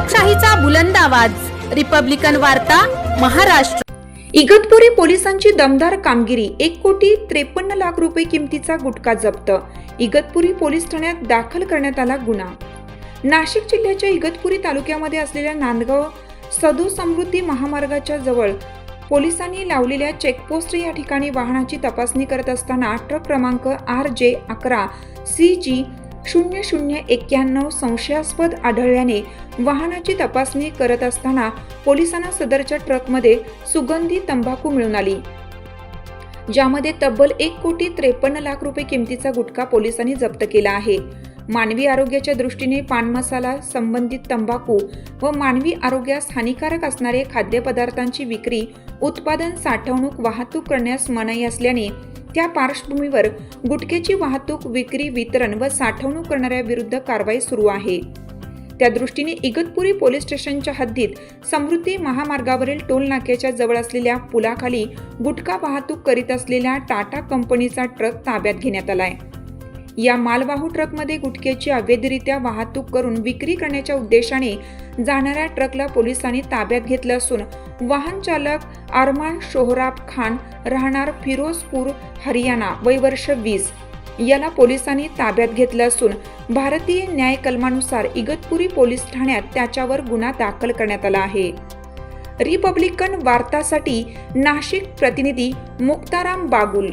लोकशाहीचा बुलंद आवाज, रिपब्लिकन वार्ता, महाराष्ट्र। इगतपुरी पोलिसांची दमदार कामगिरी। 1,53,00,000 रुपये किमतीचा गुटखा जप्त। इगतपुरी पोलीस ठाण्यात दाखल करण्यात आला गुन्हा। नाशिक जिल्ह्याच्या इगतपुरी तालुक्यामध्ये असलेल्या नांदगाव सदू समृद्धी महामार्गाच्या जवळ पोलिसांनी लावलेल्या चेकपोस्ट या ठिकाणी वाहनाची तपासणी करत असताना ट्रक क्रमांक RJ11 CG 0091 संशयास्पद आढळल्याने वाहनाची तपासणी करत असताना पोलिसांना सदरच्या ट्रकमध्ये सुगंधी तंबाखू मिळून आली, ज्यामध्ये तब्बल 1,53,00,000 रुपये किमतीचा गुटखा पोलिसांनी जप्त केला आहे। मानवी आरोग्याच्या दृष्टीने पान मसाला संबंधित तंबाखू व मानवी आरोग्यास हानिकारक असणारे खाद्यपदार्थांची विक्री, उत्पादन, साठवणूक, वाहतूक करण्यास मनाई असल्याने त्या पार्श्वभूमीवर गुटख्याची वाहतूक, विक्री, वितरण व साठवणूक करणाऱ्या विरुद्ध कारवाई सुरू आहे। त्या दृष्टीने इगतपुरी पोलीस स्टेशनच्या हद्दीत समृद्धी महामार्गावरील टोल नाक्याच्या जवळ असलेल्या पुलाखाली गुटखा वाहतूक करीत असलेल्या टाटा कंपनीचा ट्रक ताब्यात घेण्यात आलाय। या मालवाहू ट्रकमध्ये गुटख्याची अवैधरित्या वाहतूक करून विक्री करण्याच्या उद्देशाने जाणाऱ्या ट्रकला पोलिसांनी ताब्यात घेतलं असून वाहन चालक अरमान सोहराब खान, राहणार फिरोजपूर, हरियाणा, वय वर्ष 20 याला पोलिसांनी ताब्यात घेतलं असून भारतीय न्याय कलमानुसार इगतपुरी पोलीस ठाण्यात त्याच्यावर गुन्हा दाखल करण्यात आला आहे। रिपब्लिकन वार्तासाठी नाशिक प्रतिनिधी मुक्ताराम बागुल।